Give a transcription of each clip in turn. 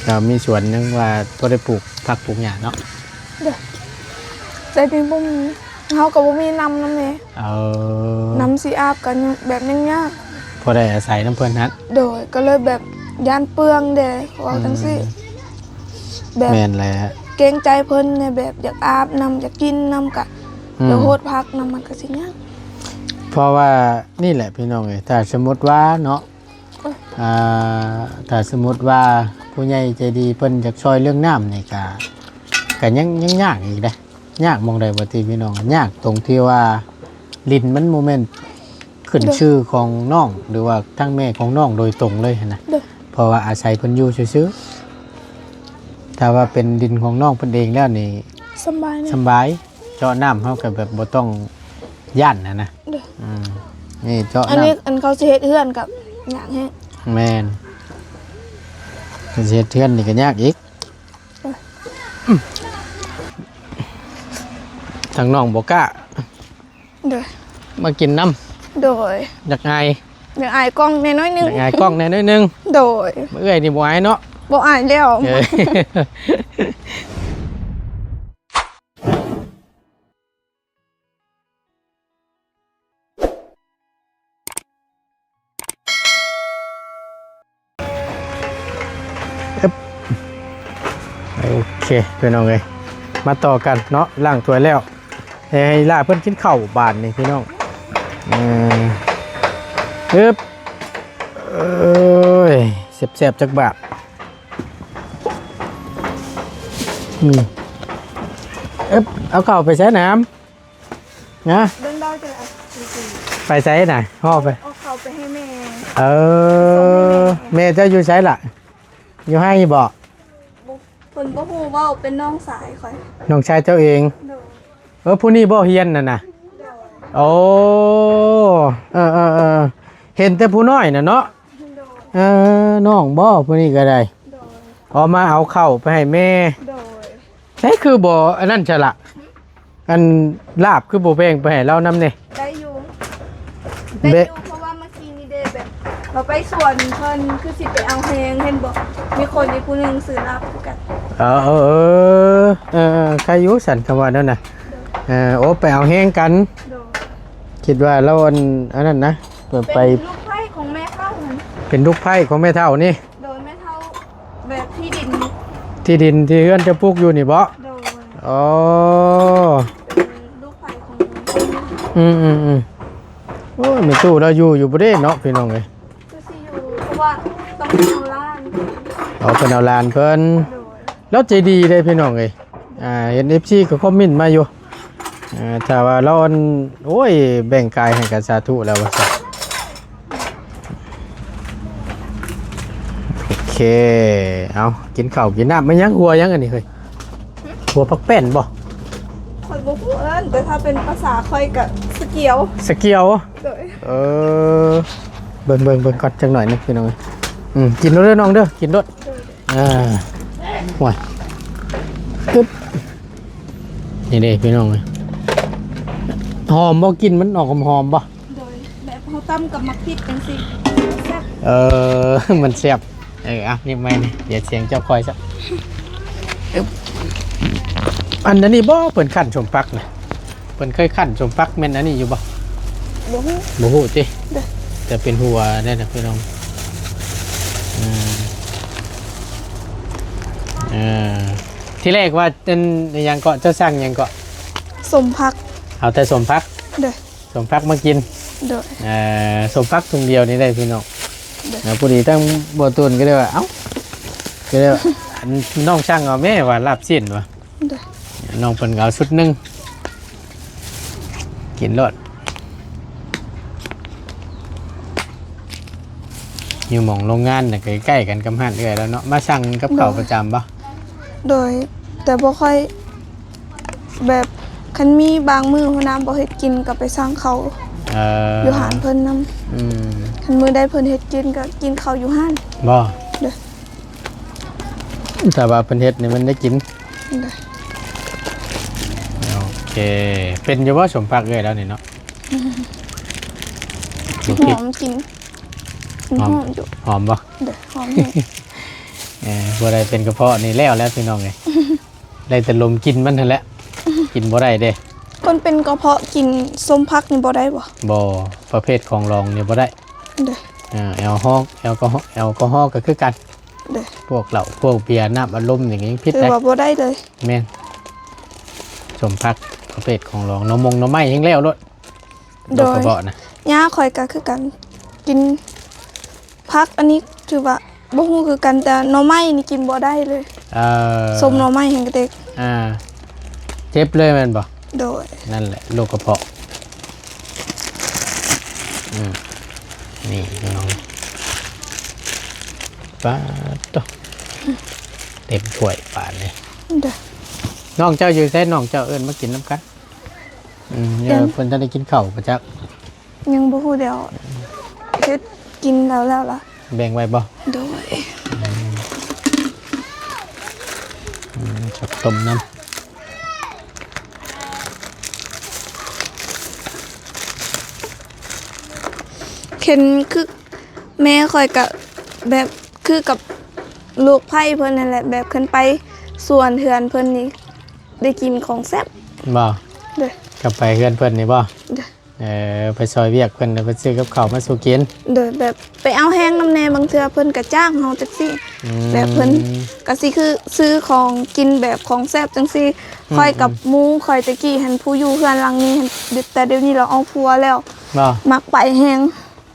ก็มีสวนนึงว่าบ่ได้ปลูกผักปลูกหญ้าเนาะเด้อใจเป็นบ่มีเฮาก็บ่มีน้ำแม่น้ำสิอาบกันแบบยังยากพอได้อาศัยน้ำเพิ่นฮัดโดยก็เลยแบบย่านเปลืองเด้ว่าจังซี่แบบแม่นแหละเกรงใจเพิ่นเนี่ยแบบอยากอาบน้ำอยากกินน้ำกะเดี๋ยวโหดพักน้ำมันก็สิยากเพราะว่านี่แหละพี่น้องเอ้ยถ้าสมมุติว่าเนาะถ้าสมมุติว่าผู้ใหญ่ใจดีเพิ่นอยากช่วยเรื่องน้ำนี่ก็ยังยากอีกเด้ยากมองได้บ่ติพี่น้องยากตรงที่ว่าลิ้นมันโมเมนต์ขึ้นชื่อของน้องหรือว่าทั้งแม่ของน้องโดยตรงเลยนะเพราะว่าอาศัยเพิ่นอยู่ซื่อๆถ้าว่าเป็นดินของน้องเพิ่นเองแล้วนี่สบายเจาะน้ำเฮาก็แบบบ่ต้องย่านนะนี่เจาะน้ำอันนี้อันเขาสิเฮ็ดเฮือนกับหยังแฮะแม่นเฮ็ดเฮือนนี่ก็ยากอีกทางน้องบ่กล้าเด้อมากินน้ำโดยอยากอายกล้องแน่น้อยนึงอยากอายกล้องแน่น้อยนึงโดยเอ้ยนี่บ่อายเนาะบ่อายแล้วโอเคพี่น้องเอ้ยมาต่อกันเนาะล้างถ้วยแล้วให้ล่าเพิ่นกินข้าวบานนี่พี่น้องปึ๊บเอ้ยแซ่บๆจักบาทเอาเข้าไปใช้น้ำนะเดินดาวจะไปใช้ไหนห่อไปเอาเข้าไปให้แม่แม่จะอยู่ใช้ล่ะอยู่ให้บ่เพิ่นบ่ฮู้ว่าเป็นน้องสายข่อยน้องชายเจ้าเองผู้นี้บ่เฮียนน่ะโอ้เห็นแต่ผู้น้อยน่ะเนาะน้องบ่ผู้นี้ก็ได้เอามาเอาเข้าไปให้แม่ใช่คือบ่อันนั้นฉะละอันลาบคือบ่แบ่งไปให้เรานำนี่ได้อยู่เพราะว่าเมื่อกี้นี่เด้แบบเราไปสวนเพิ่นคือสิไปเอาแฮงเห็นบ่มีคนอีกผู้นึงซื้อลาบกันใครอยู่สั่นคำว่านั่นน่ะโอ้ไปเอาแฮงกันคิดว่าเราอันนั้นนะไปลูกไผ่ของแม่เฒ่าเป็นลูกไผ่ของแม่เฒ่านี่โดยแม่เฒ่าแบบที่ดินที่เฮือนจะปลูกอยู่นี่บ่อ๋อลูกไผ่ของโอ้ยไม่ตู้เราอยู่บ่ได้เนาะพี่น้องเอ้ยคือสิอยู่เพราะว่าต้องเอาล้านเป็นเอาลานเพิ่นแล้วใจดีเลยพี่น้องเอ้ยเห็น FC ก็คอมเมนต์มาอยู่ถ้าว่าเราโอ้ยแบ่งกายให้กับสาธุแล้วว่าซะโอเคเอากินข้าวกินน้ำไม่ยั้งหัวยั้งอันนี้เฮ้ยหัวผักแป้นบ่ข่อยบ่ฮู้แต่ถ้าเป็นภาษาข่อยก็สเกียวเบิ่งก่อนจังหน่อยนึงพี่น้องกินเด้อน้องเด้อกินรสห่วยตึ๊บนี่เด้พี่น้องเลยหอมบ่กินมันออกหอมบ่โดยแบบเฮาตำกับมักพริกจังซี่แซ่บมันแซ่บนี่ไม่นี่เดี๋ยวเสียงเจ้าคอยซะอันนี้บ่เปิ่นขั้นชมปักนะเปิ่นเคยขั้นชมปักแม่นอันนี้อยู่บ่บ่ฮู้ติแต่เป็นหัวได้นะพี่น้องที่แรกว่าเป็นยังเกาะเจ้าสร้างยังเกาะสมพักเอาแต่สมพักสมพักมากินสมพักถุงเดียวนี่ได้พี่น้องพอดีตั้งบัวตุนก็เลยว่าก็เลยว่าน้องช่างเอาแม่ว่าลาบสิ้นวะน้องเพิ่นเอาชุดนึงกินรสอยู่หม่องโรงงานน่ะใกล้ๆกันกับห้านเอื้อยแล้วเนาะมาสั่งกับข้าวประจำบ่โดยแต่บ่ค่อยแบบคันมีบางมื้อหัวน้ำบ่เฮ็ดกินก็ไปสั่งเขาอยู่หานเพิ่นนำคันมื้อได้เพิ่นเฮ็ดกินก็กินข้าวอยู่ห้านบ่แต่ว่าเพิ่นเฮ็ดนี่มันได้กินโอเคเป็นอยู่ว่าสมพักเลยแล้วนี่เนาะหอมจริงหอมอยู่หอมบ่หอม บ่ได้เป็นกระเพาะนี่แล้วพี่น้องเอ้ยได้แต่ลมกินมันนั่นแหละกินบ่ได้เด้ คนเป็นกระเพาะกินส้มพักนี่บ่ได้บ่ บ่ประเภทของรองนี่บ่ได้ เด้อ แอลกอฮอล์ก็คือกัน เด้อ พวกเหล้าพวกเบียร์น้ำอัดลมอย่างงี้พิษ ถือ ได้ ว่าบ่ได้เลย แม่นสมพักประเภทของรองน้ำไม้แห้งแล้วโลดโดยกระเพาะนะ ย่าข่อยก็คือกันกินพักอันนี้ถือว่าบ่ฮู้คือกันแต่หน่อไม้นี่กินบ่ได้เลยส้มหน่อไม้แห่งเด็ก เจ็บเลยแม่นบ่ โดย นั่นแหละโรคกระเพาะนี่น้องป้าตเต็มถ้วยป่านเลย เด้อ น้องเจ้าอยู่ใส่น้องเจ้าเอิ้นมากินน้ำกันเดี๋ยวเพิ่นจะได้กินข้าวประจัก ยังบ่ฮู้เดี๋ยวคือกินแล้วล่ะ แบ่งไว้บ่ โดย ชอบต้มน้เข็นคือแม่ข่อยก็แบบคือกับลูกไผ่เพิ่นนั่นแหละแบบขึ้นไปสวนเฮือนเพิ่นนี่ได้กินของแซ่บ บ่ เด้อก ลับไปเพื่อนเพิ่นนี่บ่ เด้อ ไปซอยเวียกเพิ่นแล้วไปซื้อกับข้าวมาสู่กิน โดยแบบไปเอาแห้งน้ำแน่บางเทื่อเพิ่นก็จ้างเฮาจังซี่แบบเพิ่นก็สิคือซื้อของกินแบบของแซ่บจังซี่ค่อยกับหมู่ค่อยตะกี้หันผู้อยู่เฮือนหลังนี้หันแต่เดี๋ยวนี้เราเอาผัวแล้ว บ่ มักไปแห้ง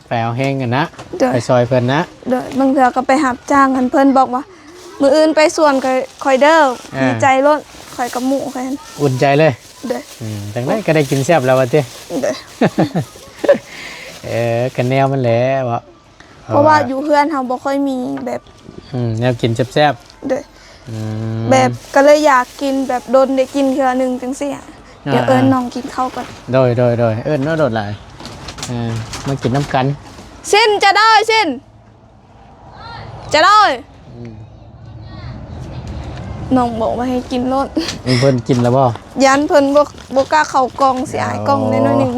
ไปเอาแห้งกันนะ เด้อ ไปซอยเพิ่นนะ โดยบางเทื่อก็ไปหับจ้างกันเพิ่นบอกว่ามื้ออื่นไปสวนค่อยเด้อดีใจโลดค่อยกับหมู่ค่อยหั่น อุ่นใจเลย เด้อ จังได๋ก็ได้กินแซ่บแล้วว่าติ เด้อ กันแนวมันแหละบ่ เพราะว่าอยู่เฮือนเฮาบ่ค่อยมีแบบ แนวกินแซ่บ เด้อ ๆ แบบก็เลยอยากกินแบบโดนได้กินเทื่อนึงจังซี่อะเดี๋ยวเอิ้นน้องกินข้าวก่อน โดยเอิ้นว่าโดดหลายมากินน้ำกัน สิ้นจะได้สิ้นจะได้น้องบอกว่าให้กินรส เพิ่นกินแล้วบ่ ยันเพิ่นบ่กล้าเข้ากล่องเสียหายกล่องนิดหน่อยหนึง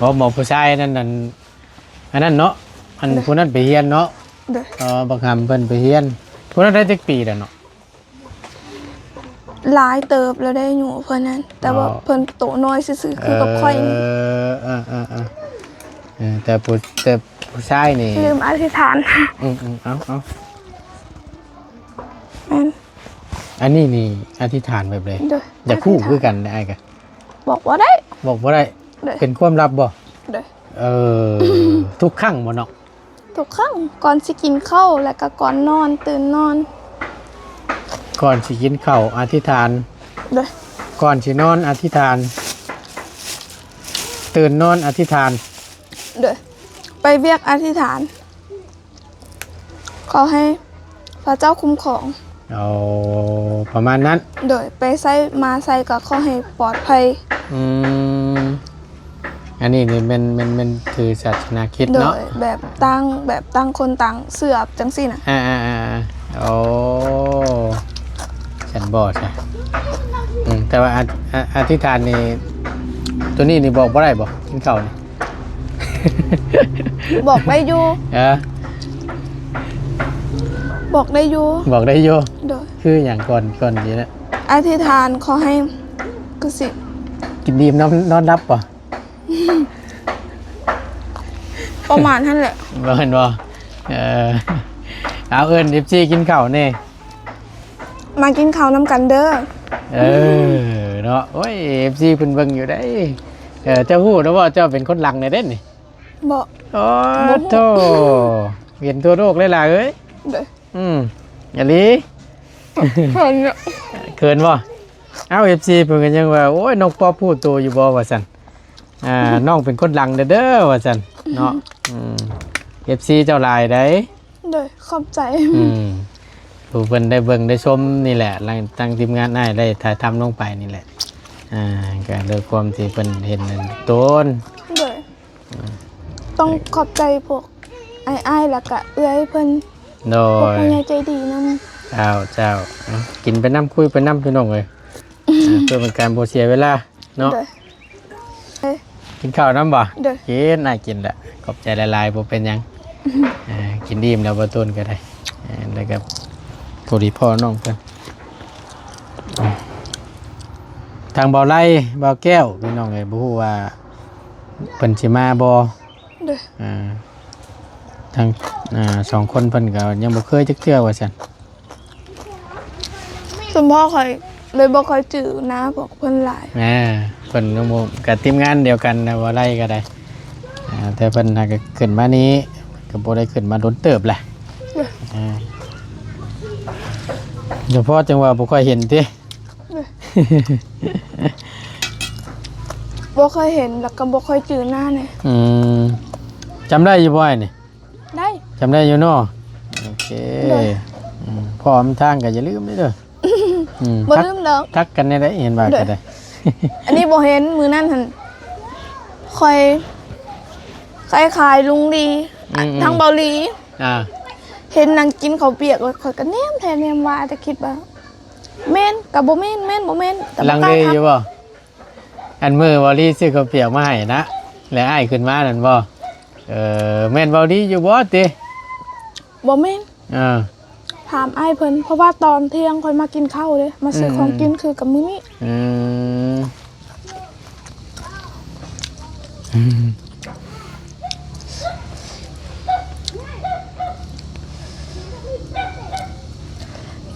บ่หมอผู้ชายนั่นอันนั้นเนาะอันผู้นั้นไปเฮียนเนาะ เด้อ บักหำเพิ่นไปเฮียนผู้นั้นได้จักปีแล้วเนาะ หลายเติบแล้วได้อยู่เพิ่นนั้นแต่ว่าเพิ่นโตน้อยซื่อๆคือกับข่อยนี่ แต่ผู้ชายนี่ ลืมอธิษฐาน เอา แม่น อันนี้นี่อธิษฐานแบบเลย เด้อ อยากคู่คือกันได้ไอ้กะ บอกว่าได้ บอกว่าได้ เด้อ เป็นความลับบ่ เด้อ ทุกครั้งบ่เนาะ ทุกครั้งก่อนสิกินข้าวแล้วก็ก่อนนอนตื่นนอน ก่อนสิกินข้าวอธิษฐาน เด้อ ก่อนสินอนอธิษฐาน ตื่นนอนอธิษฐาน เด้อไปเวียกอธิษฐาน ขอให้พระเจ้าคุ้มครอง เอาประมาณนั้น โดยไปใส่มาใส่ก็ขอให้ปลอดภัย อันนี้นี่มันคือศาสนาคริสต์ โด เนาะ ยแบบตั้งคนต่างเสือบจังซี่นะ โอ้ฉันบอกใช่แต่ว่าอธิษฐานนี่ตัวนี้นี่บอกบ่ได้บ่กินข้าวนี่ บอกได้อยู่ บอกได้อยู่ บอกได้โย โดย คืออย่างก่อนนี้นะ อธิษฐานขอให้กุศิ กินดีมนอนรับป่ะ ประมาณนั้นแหละ บ่เห็นบ่เอาเอิ้น FC กินข้าวแน่ มากินข้าวน้ำกันเด้อ เนาะโอ้ย FC เพิ่นเบิ่งอยู่ได้เจ้าฮู้นะว่าเจ้าเป็นคนหลังในเด้นี่ บอก โอ้โธ่เห็นทั่วโลกเลยล่ะเอ้ย เด้อ อย่าลี เพิ่นเนี่ย เขินบ่เอา FC เพิ่นก็ยังว่าโอ้ยนกปอพูดตัวอยู่บ่ว่าซั่นน้องเป็นคนหลังเด้อว่าซั่นเนาะFC เจ้าหลายได้ เด้อขอบใจ ผู้เพิ่นได้เบิ่งได้ชมนี่แหละหลังตั้งทีมงานได้ถ่ายทำลงไปนี่แหละก็โดยความที่เพิ่นเห็นนั่นต้น เด้อต้องขอบใจพวกอ้ายๆแล้วก็เอื้อยเพิ่น โด พวก ย ผู้ใหญ่ใจดีนำ เจ้าเอากินไปน้ำคุยไปน้ำพี่น้องเลยเพื่อเป็นการโบเสียเวลาเนาะ เด้อ กินข้าวน้ำบ่ เด้อ กินน่ากินแหละขอบใจหลายๆบ่เป็นหยังกินดีมแล้วบ่ต้นก็ได้ แล้วก็พอดีพ่อน้องเพิ่นทางเบาไล่เบาแก้วพี่น้องเอ้ยบ่ฮู้ว่าเพิ่นสิมาบ่ เด้อ ทางสองคนเพิ่นก็ยังบ่เคยจักเทื่อว่าซั่น สมพ่อข่อยเลยบ่ค่อยจื้อนะบอกเพิ่นหลาย เพิ่นก็บ่กับทีมงานเดียวกันนะบ่ไล่ก็ได้แต่เพิ่นน่ะก็ขึ้นมานี้ก็บ่ได้ขึ้นมาโดนเติบแหละเฉพาะจังว่าบ่ค่อยเห็นติ บ่เคยเห็นแล้วก็บ่ค่อยจื้อหน้าเนี่ย จำได้อยู่บ่ไอ้นี่ ได้ จำได้อยู่เนาะโอเค ได้ พร้อมทางก็อย่าลืมเด้อ บ่ลืมดอก ทักกันได้เห็นว่าก็ได้ อันนี้บ่เห็นมื้อนั้นหั่นค่อยคล้ายๆลุงลีทางเบาหลี เห็นนางกินข้าวเปียกเลยข่อยก็แนมแทนแนมว่าแต่คิดว่าแม่นก็บ่แม่นแม่นบ่แม่นแต่ ลังเลอยู่บ่อันมือวอลี่ซื้อข้าวเปียกมาให้นะแล้วอ้ายขึ้นมานั่นบ่แม่นวอลี่อยู่บ่ติ บ่แม่นถามอ้ายเพิ่นเพราะว่าตอนเที่ยงค่อยมากินข้าวเด้มาซื้อของกินคือกับมื้อนี้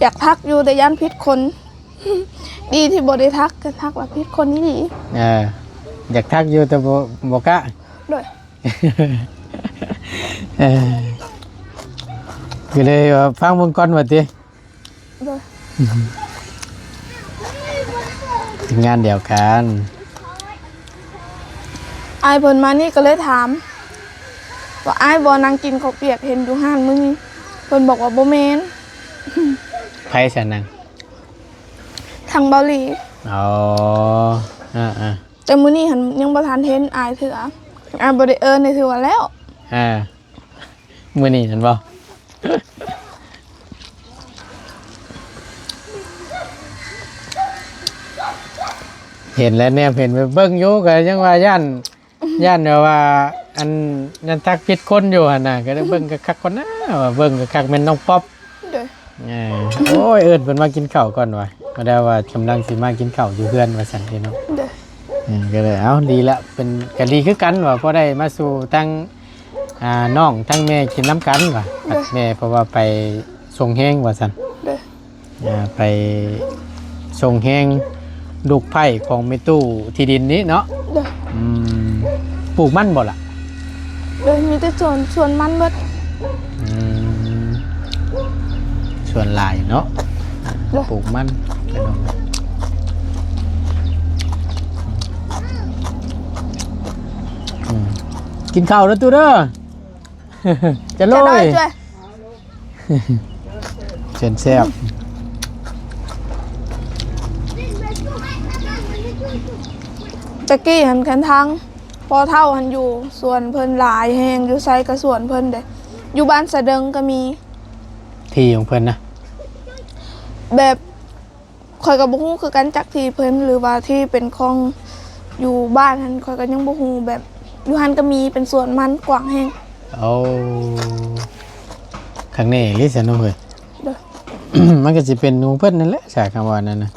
อยากทักอยู่แต่ย่านพิษคน ดีที่บ่ได้ทักกันทักว่าพิษคนนี่ดีอยากทักอยู่แต่บ่กะด้วย ก็เลยฟังเบิ่งก่อนว่าติด้วย งานเดียวกันอ้ายเพิ่นมานี่ก็เลยถามว่าอ้ายบ่นั่งกินข้าวเปียกเห็นอยู่ห้านมื้อนี้เพิ่นบอกว่าบ่แม่น ไผสันนัง ทางเบาหลี อ๋อแต่มื้อนี้หันยังบ่ทันเห็นอายเถืออายบ่ได้เอิ้นได้ถือว่าแล้ว มื้อนี้เห็นบ่เห็นแล้วเนี่ยเห็นไปเบิ่งอยู่ก็ยังว่าย่านว่าอันนั่นทักผิดคนอยู่หั่นน่ะก็ได้เบิ่งคักๆก่อนนะว่าเบิ่งคักๆแม่นน้องป๊อปเด้อโอ้ยเอิ้นเพิ่นมากินข้าวก่อนว่ะก็ได้ว่ากำลังสิมากินข้าวอยู่เพื่อนว่าซั่นพี่น้องเด้อก็เลยดีละเป็นก็ดีคือกันว่าพอได้มาสู่ทั้งน้องทั้งแม่กินน้ำกันว่ะแม่เพราะว่าไปส่งแห้งว่าซั่นไปส่งแห้งลูกไผ่ของแม่ตู้ที่ดินนี้เนาะปลูกมันบ่ล่ะเด้อมีแต่สวนมันเบิดสวนหลายเนาะปลูกมันเป็นน้องกินข้าวแล้วตู้เด้อ จะโรยเชิญแซ่บตะกี้หันกันทางพอเท่าหันอยู่สวนเพิ่นหลายแฮงอยู่ไสก็สวนเพิ่นเด้อยู่บ้านสะเดิงก็มีที่ของเพิ่นนะแบบข่อยก็บ่ฮู้คือกันจักที่เพิ่นหรือว่าที่เป็นของอยู่บ้านหันข่อยก็ยังบ่ฮู้แบบอยู่หันก็มีเป็นสวนมันกว้างแฮงข้างในลิซ่าน้องเอ้ยเด้อ มันก็สิเป็นของเพิ่นนั่นแหละใช่คำว่านั่นน่ะ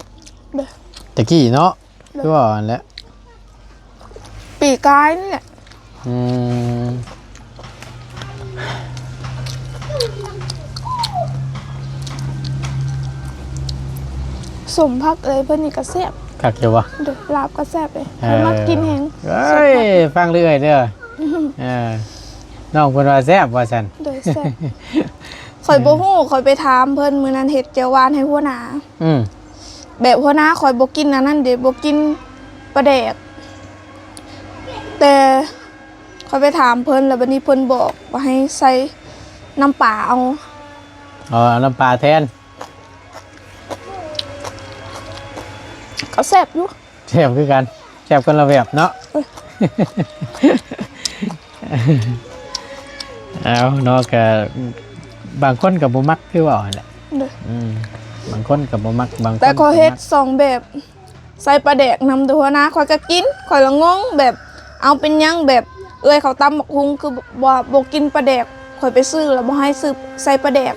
เด้อตะกี้เนาะคือว่านั่นแหละปีกายนี่แหละสมพักเลยเพิ่นนี่ก็แซ่บคักเจ้าวะเด้อลาบก็แซ่บเลยเพิ่นมากินแฮงฟังเรื่อยเด้อน้องเพิ่นว่าแซ่บว่าซั่นเด้อแซ่บข่อยบ่ฮู้ข่อยไปถามเพิ่นมื้อนั้นเฮ็ดแจ่วหวานให้หัวหน้าแบบหัวหน้าข่อยบ่กินอันนั้นเด้บ่กินปลาแดกแต่ข่อยไปถามเพิ่นแล้วบัดนี้เพิ่นบอกว่าให้ใส่น้ำปลาเอาน้ำปลาแทนก็แซ่บอยู่แซ่บคือกันแซ่บคนละแบบเนาะเอาเนาะก็บางคนก็บ่มักคือว่าแหละบางคนก็บ่มักบางคนแต่ข่อยเฮ็ด2แบบใส่ปลาแดกนำตัวหัวหน้าข่อยก็กินข่อยละงงแบบเอาเป็นยังแบบเอ้ยเขาตำบักฮุงคือบ่กินปลาแดก ข่อยไปซื้อแล้วบ่ให้ซื้อใส่ปลาแดก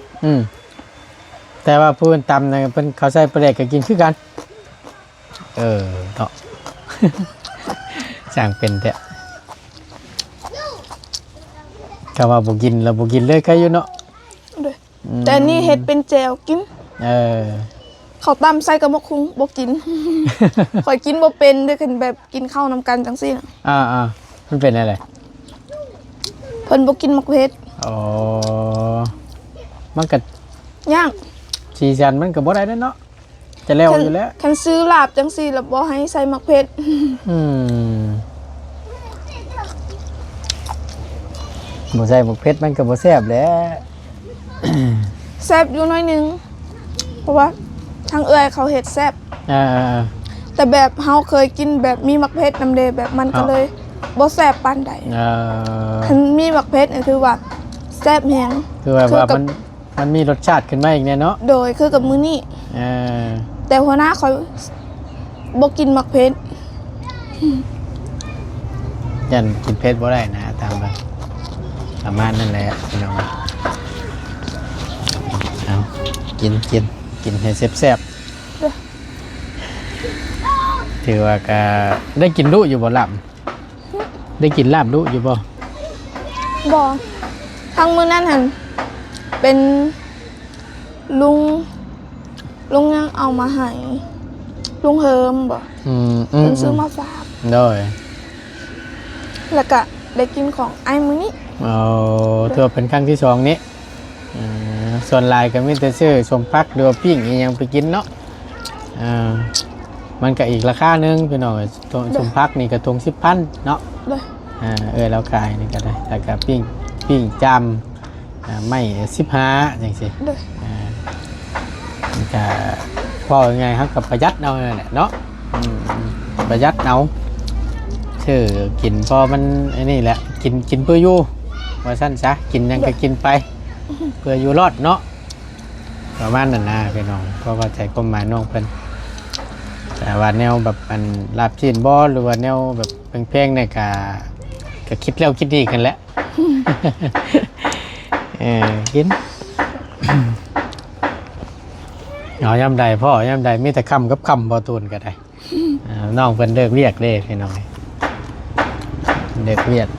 แต่ว่าผู้ตำนะเพิ่นเขาใส่ปลาแดกก็กินคือกันเนาะ สร้างเป็นแท้ก็ว่าบ่กินแล้วบ่กินเลยก็อยู่เนาะ ด้วยแต่อันนี่เฮ็ดเป็นแจวกินข้าวตำใส่กระมะคุงบ่กิน ข่อยกินบ่เป็นด้วยกันแบบกินข้าวนำกันจังซี่น่ะมันเป็นอะไรเพิ่นบ่กินมักเผ็ดอ๋อมันก็ ย่างสีสันมันก็บ่ได้เนาะจะแล้วอยู่แล้วคันซื้อลาบจังซี่แล้วบ่ให้ใส่มักเผ็ดบ่ใส่มักเผ็ดมันก็บ่แซ่บแหล้ว แซ่บอยู่หน่อยนึงเพราะว่าทางเอื้อยเขาเฮ็ดแซ่บแต่แบบเฮาเคยกินแบบมีมักเผ็ดนำเดแบบมันก็เลยบ่แซ่บปานใดคันมีมักเผ็ดนี่คือว่าแซ่บแฮงคือว่ามันมีรสชาติขึ้นมาอีกแน่เนาะโดยคือกับมื้อนี้แต่หัวหน้าเขาบ่กินมักเผ็ดยันกินเผ็ดบ่ได้นะตามไปประมาณนั่นแหละพี่น้องเอากินให้แซ่บๆถือว่าก็ได้กินดุอยู่บ่ลำได้กินลาบดุอยู่บ่ทั้งมื้อนั้นหั่นเป็นลุงยังเอามาให้ลุงเฮิมบ่เพิ่นซื้อมาฝากด้วยแล้วก็ได้กินของไอ้มื้อนี้ถือเป็นครั้งที่2นี้ส่วนลายก็มีแต่ซื้อสมพักหรือปิ้งยังไปกินเนาะมันก็อีกราคานึงพี่น้องสมพักนี่ก็ทง10,000เนาะแล้วขายนี่ก็ได้แล้วก็ปิ้งจำไม่15จังซี่มันก็พอไงครับกับประหยัดเอาแหละเนาะประหยัดเอาชื่อกินพอมันไอ้นี่แหละกินเพื่ออยู่ว่าสั้นซะกินยังก็กินไปเพื่ออยู่รอดเนาะประมาณนั้นนะพี่น้องเพราะว่าใจความหมายน้องเพิ่นแต่ว่าแนวแบบมันลาบจีนบ่หรือว่าแนวแบบเพลงๆเนี่ยก็คิดแล้วคิดดีกันแหละกินย่ำใดพ่อย่ำใดมีแต่คำกับคำบ่ตูนก็ได้น้องเพิ่นเลิกเวียกเด้พี่น้องเลิกเวียก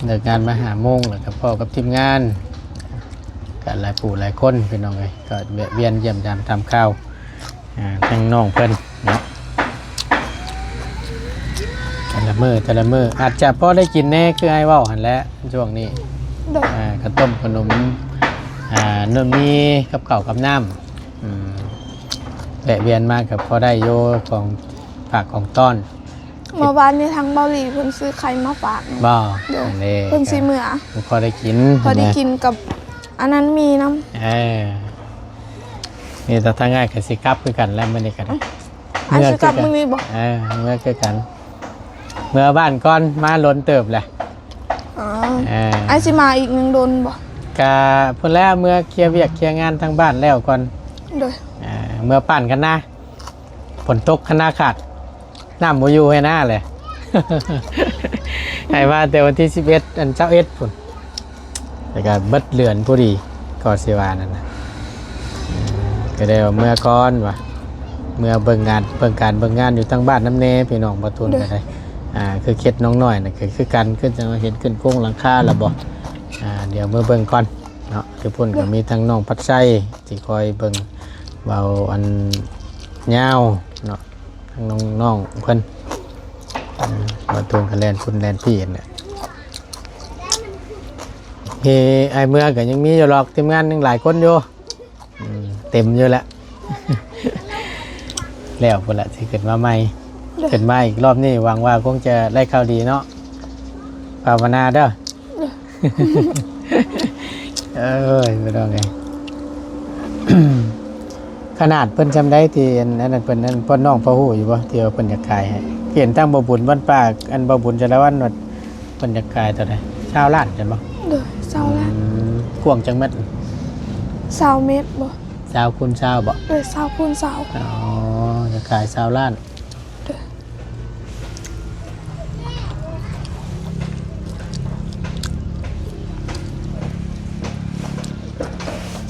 เลิกงานมา5 โมงแล้วกับพ่อกับทีมงานกันหลายผู้หลายคนพี่น้องเลยก็เวียนเยี่ยมยามทำข้าวทั้งน้องเพิ่นเนาะแต่ละมืออาจจะพอได้กินแน่คือไอ้ว่าวหันแล้วช่วงนี้ข้าวต้มขนมนมมีกับข้าวกับน้ำแวะเวียนมากับพอได้โยของฝากของต้อนเมื่อวานนี้ทางเบาหลีเพิ่นซื้อไข่มาฝากบ่เพิ่นสิเมื่อพอได้กินกับอันนั้นมีน้ำนี่แต่ถ้าง่ายกับสิกับคือกันแล้วไม่ได้กันอันสิกับมึงมีบ่เมื่อคือกันเมื่อบ้านก้อนมาล้นเติบแหละไอซิมาอีก1 โดนบ่กะพุ่นแล้วเมื่อเคลียร์เวียกเคลียร์งานทางบ้านแล้วก่อนโดยเมื่อปั่นกันนะฝนตกคณะขาดน้ำโมยูให้หน้าเลย ให้มาแต่วันที่11 อัน21พุ่นแต่ก็เบิดเลือนผู้ดีก็เสียวานั่นนะก็ได้เมื่อก่อนวะเมื่อเบิ่งงานอยู่ทั้งบ้านน้ำเนพี่น้องประทุนก็ได้คือเค็ดน้องน้อยนะคือกันขึ้นจะเห็นขึ้นโค้งหลังคาระบบเดี๋ยวเมื่อเบิ่งก่อนเนาะคือพุ่นก็มีทั้งน้องพัดไส้ที่คอยเบิ่งเบาอันยาวเนาะทั้งน้องเพิ่นประทุนกับแลนคุณแลนพี่เนี่ยไอเมื่อก็ยังมีอยู่หรอกทีมงานยังหลายคนอยู่เต็มอยู่แล้วแล้วพุ่นละที่เกิดมาใหม่เกิดมาอีกรอบนี้หวังว่าคงจะได้ข่าวดีเนาะภาวนาเด้อไม่ต้องไง ขนาดเพิ่นจำได้ที่นั้นเพิ่นนั้นพ่อน้องพ่อหูอยู่ป่ะที่เพิ่นอยากขายให้เขียนตั้งบ่บุญบ้านป่าอันบ่บุญจะละวันว่าเพิ่นอยากขายเท่าใด20 ล้านจังบ่20 ล้านกว้างจังเม็ด20 เมตรบ่20 คูณ 20บ่20 คูณ 20จะขาย20 ล้าน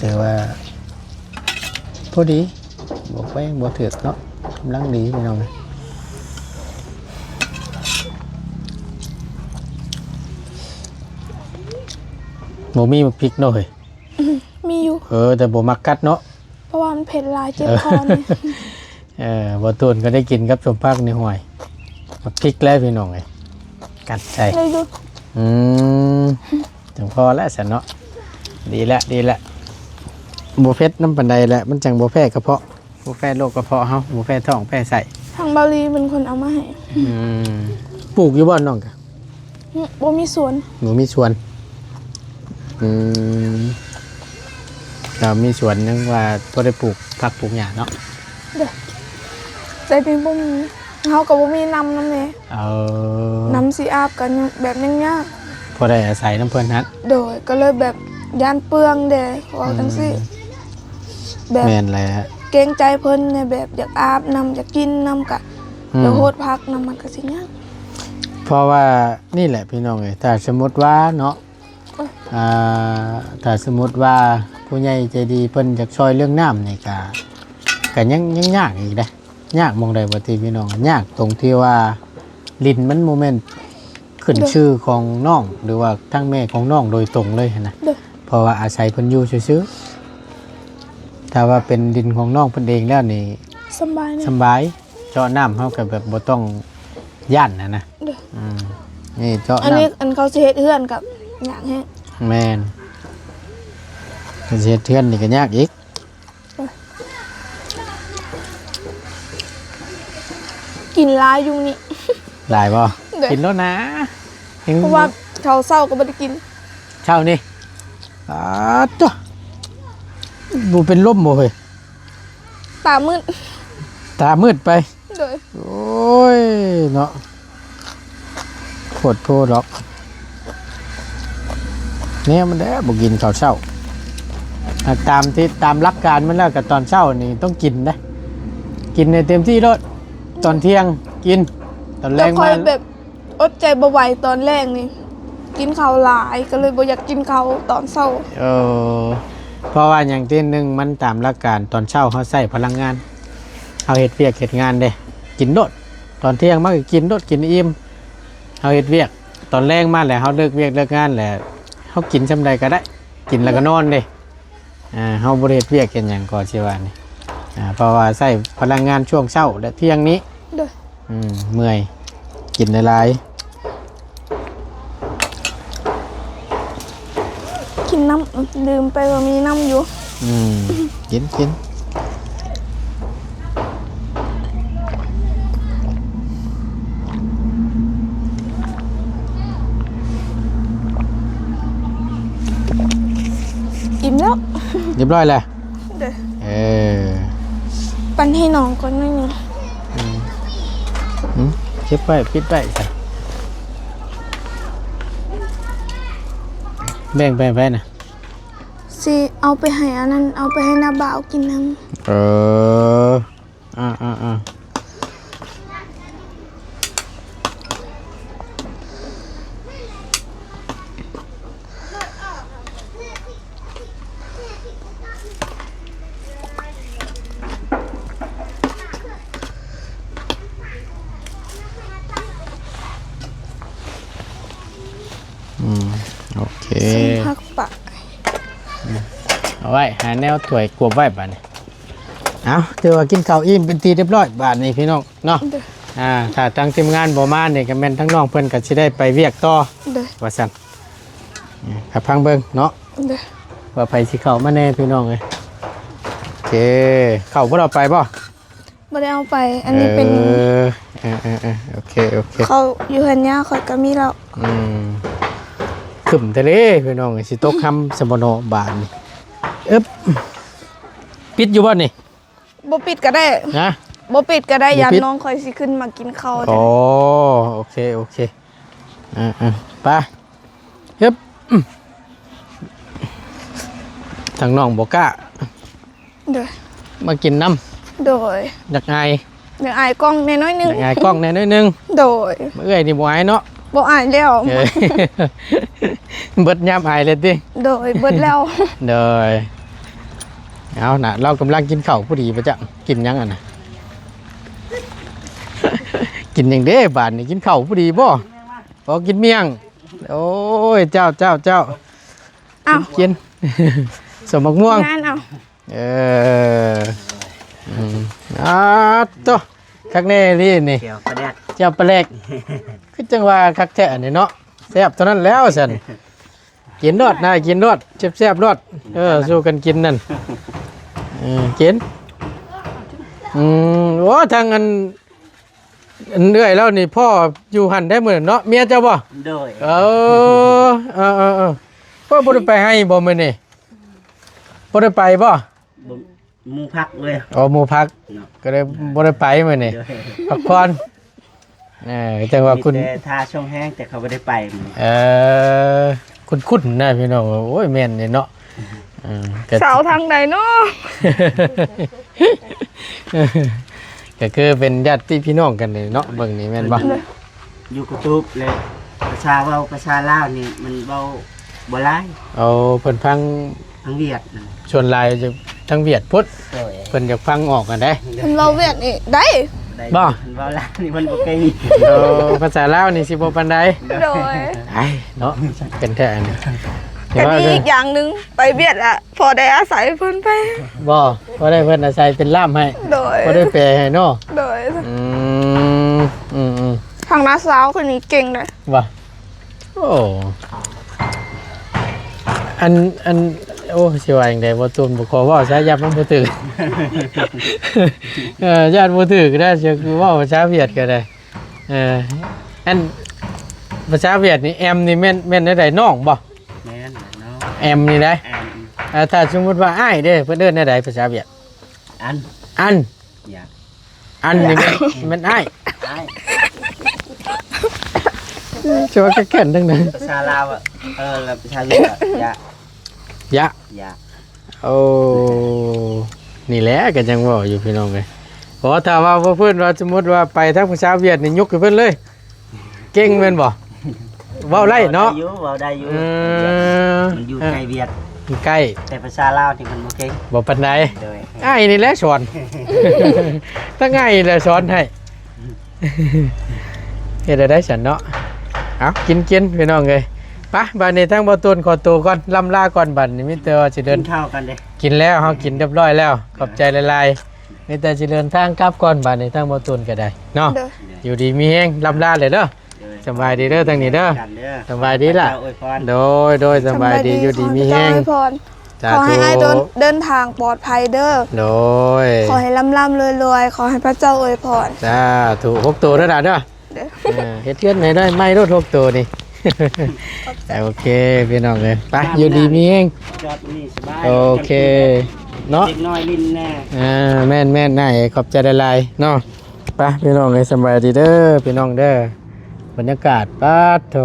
ถือว่าพอดีบวกไปบวกถือกเนาะกำลังดีพี่น้องเลยโมมีมาพริกเนาะเฮ้ย มีอยู่ แต่โบมักกัดเนาะ เพราะว่ามันเผ็ดหลายเจ็บคอนี่ บตูนก็ได้กินกับชมพักในห่วยมาพริกแล้วพี่น้องเลยกัดใจ เลยดู ถึงพอแล้วสันเนาะดีละโบเฟสน้ำปันไดแหละมันจังโบแพ้กระเพาะโบแพ้โรคกระเพาะเฮาโบแพ้ท้องแพ้ใส่ ทางบาลีเป็นคนเอามาให้ ปลูกอยู่บ้านน้องกะ บ่มีสวน หนูมีสวนเรามีสวนนึงว่าพอได้ปลูกผักปลูกหญ้าเนาะ เด้อใจเป็นบ่มีเฮาก็บ่มีน้ำแน่ น้ำสิอาบกันแบบยังยาก พอได้อาศัยน้ำเพิ่นฮัด โดยก็เลยแบบย่านเปลืองเด้ว่าจังซี่แบบ แม่นแหละ เกรงใจเพิ่นเนี่ยแบบอยากอาบน้ำอยากกินน้ำกะเดี๋ยวโหดพักน้ำมันก็สิยาก เพราะว่านี่แหละพี่น้องเอ้ยถ้าสมมติว่าเนาะถ้าสมมติว่าผู้ใหญ่ใจดีเพิ่นอยากช่วยเรื่องน้ำนี่ก็ยังยากอีกเด้ยากมองใดบ่ติพี่น้องยากตรงที่ว่าลิ้นมันโมเมนต์ขึ้นชื่อของน้องหรือว่าทั้งแม่ของน้องโดยตรงเลยนะ เพราะว่าอาศัยเพิ่นอยู่ซื่อๆถ้าว่าเป็นดินของน้องเพิ่นเองแล้วนี่ สบายนะ สบายเจาะน้ำเฮาก็แบบบ่ต้องย่านนะนี่เจาะ อัน น้ำ นี้อันเขาสิเฮ็ดเฮือนกับอย่างแฮะ แม่นเฮ็ดเทือนนี่ก็ยากอีก กินหลายอยู่นี่ หลายบ่ เด้อ กินแล้วนะ เพราะว่าเขาเศร้าก็บ่ได้กิน เช้านี่จ้ะบ่เป็นลมบ่เฮ้ย ตามืด ตามืดไป โดย โอ้ยเนาะโคตรโทษหรอกเนี่ยมันได้บ่กินข้าวเช้าตามหลักการมันแล้วกับตอนเช้านี่ต้องกินนะกินในเต็มที่แล้วตอนเที่ยงกินตอนแร แล้ว ง ค่อ มาย แบบอดใจบ่ไหวตอนแรกนี่กินข้าวหลายก็เลยบ่อยากกินข้าวตอนเช้า เพราะว่าอย่างที่หนึ่งมันตามหลักการตอนเช้าเขาใส่พลังงานเอาเห็ดเวียกเห็ดงานเด้กินโดดตอนเที่ยงมากกินโดดกินอิ่มเอาเห็ดเวียกตอนแรงมาแหละเขาเลิกเวียกเลิกงานแหละเขากินจำใดก็ได้กินแล้วก็นอนเด้เขาบริเวณเวียกกันอย่างก่อนชีวานี่เพราะว่าใส่พลังงานช่วงเช้าและเที่ยงนี้ โดย เมื่อยกินหลาย กินน้ำลืมไปว่ามีน้ำอยู่ กินอิ่มแล้ว เรียบร้อยแล้ว เด้อ ปันให้น้องก่อนหน่อยหนึง เก็บไว้ปิดไว้จ้ะแบ่งไปนะ สิเอาไปให้อันนั้นเอาไปให้น้าบ่าวกินน้ อ่าโอเค ำสัมผักปะ เอาไว้หาแนวถ้วยกวบไว้บาดนี้เอาถือว่ากินข้าวอิ่มเป็นทีเรียบร้อยบาดนี้พี่น้องเนาะ เด้อ ถ้าทางทีมงานบ่มาเนี่ยก็แม่นทั้งน้องเพิ่นก็สิได้ไปเวียกต่อ เด้อ ว่าซั่นครับพังเบิ่งเนาะ เด้อ ว่าไผสิเข้ามาแน่พี่น้องเอ้ยโอเคเข้าบ่เราไปบ่ บ่ได้เอาไป อันนี้เป็น โอเค เขาอยู่หันยาข่อยก็มีแล้ว ขึ้นทะเลพี่น้องสิตกคำสมโนบานนี่ปิดอยู่บ่นี่ บ่ปิดก็ได้ นะ บ่ปิดก็ได้ บ่ ยาม ปิด น้องข่อยสิขึ้นมากินข้าว โอ้โอเคไปทางน้องบ่กล้า เด้อ มากินน้ โดย ำอยากอาย เดี๋ยวอายกล้องแน่น้อยหนึ อง ยากอายกล้องแหน่น้อยนึง โดย เอ้ยนี่บ่อายเนาะ บ่อายแล้ว เบิดยามอายเลยติ โดยเบิดแล้ว เด้อ เอาน่ะเรากำลังกินข้าวผู้ดีประจะกินหยังอ่ะนะ กินอย่างเด้บาดนี่กินข้าวผู้ดีบ่บ่กินเมี่ยงโอ้ยเจ้าเอา กิน สมบักม่วง งานเอา เอออ่าตัวคักแน่นี่นี่ เกี่ยวประเด็ด เจ้าปลาแหลกคือจังว่าคักแท้นี่เนาะแซ่บเท่านั้นแล้วซั่นกินรสนะกินรสแซ่บๆรสสู้กันกินนั่นกินโอ้ทางอันเรื่อยแล้วนี่พ่ออยู่หันได้เหมือนเนาะเมียเจ้าบ่ โดย พ่อบ่ได้ไปให้บ่มื้อนี่บ่ได้ไปบ่ หมูพักเลย อ๋อหมู่พักก็เลยบ่ได้ไปมื้อนี่ โดย พักผ่อนจังว่าคุณ มีแต่ทาช่องแห้งแต่เขาไม่ได้ไปมื้อ คุ้นๆนะพี่น้องโอ้ยแม่นนี่เนาะก็ เสาทางใดเนาะ ก็คือเป็นญาติพี่น้องกันนี่เนาะเบิ่งนี่แม่นบ่ อยู่กุตุบเลยประชาเว้าประชาลาวนี่มันเว้าบ่หลาย เอาเพิ่นฟัง ทางเวียดนั่น ชวนหลายจะทั้งเวียดพุทธ โดย เพิ่นอยากฟังออกกันได้ เพิ่นเว้าเวียดนี่ได้ ได้ บ่ มันเว้าหลายนี่มันบ่เก่ง ภาษาลาวนี่สิบ่ปานใด โดย ไอ้เนาะเป็นแท้อันนี้ แต่นี่อีกอย่างหนึงไปเวียดอะพอได้อาศัยเพิ่นไป บ่บ่ได้เพิ่นอาศัยเป็นล่ามให้ โดย บ่ได้แปลให้เนาะ โดย อืม ทางน้าสาวคนนี้เก่งเลย ว่าโอ้อันโอ้สิว่าจังได๋บ่ตูนบ่ขอเว้าซะยับมันบ่ถึก ญาติบ่ถึกได้สิคือเว้าภาษาเวียดก็ได้อันภาษาเวียดนี่แอมนี่แม่นได้น้องบ่ แม่นเนาะ แอมนี่ได้ อัน ถ้าสมมุติว่าอ้ายเด้เพิ่นเอิ้นได้ภาษาเวียด อัน อัน อย่า อันนี่มันอ้าย ไอ้ สิว่าแก่นๆทั้งนั้น ประชาลาวอ่ะแล้วประชาเวียดอะอย่าย ะ อย่า โอ้นี่แหละก็จังเว้าอยู่พี่น้องเอ้ยเพราะถ้าว่าเพิ่นว่าสมมุติว่าไปทางภาษาเวียดนี่ยกให้เพิ่นเลย เก่งแม่นบ่เว้าไล่เนาะ เว้าได้อยู่ มันอยู่ใกล้เวียด ใกล้ แต่ภาษาลาวนี่มันบ่เก่ง บ่ปานใด โดย อ้ายนี่แหละสอน ถ้าง่ายแหละสอนให้ เฮ็ดได้ฉันเนาะเอากินพี่น้องเอ้ยไปบัดนี้ทั้งบ่ตูนขอตัวก่อนล่ำลาก่อนบัดนี้มีแต่ว่าสิเดิ กิ น นข้าวกันเด้ กินแล้วเฮากินเรียบร้อยแล้วขอบใจหลายๆมีแต่สิเดินทางกลับก่อนบัดนี้ทั้งบ่ตูนก็ได้เนาะ โดย อยู่ดีมีแฮงล่ำลาเลยเด้อ สบายดีเด้อทางนี้เด้อ กันเด้อ สบายดีล่ะ อวยพร โดยสบายดีอยู่ดีมีแฮง ขอให้เจ้าอวยพร สา ขอให้ ธุ อ้ายเดินทางปลอดภัยเด้อ โดย ขอให้ร่ำรวยๆขอให้พระเจ้าอวยพร สาธุ6ตัวเด้อล่ะเด้อ เด้อ เฮ็ดเทือนให้ได้ไม่รถ6ตัวนี่ โอเคพี่น้องเอ้ยไปอยู่ดีมีแฮง จอดนี่สบาย โอเคเนาะ เด็กน้อยลิ้นแน่ แม่นๆน่ายขอบใจหลายๆเนาะไปพี่น้องเอ้ยสบายดีเด้อพี่น้องเด้อบรรยากาศปาดโถ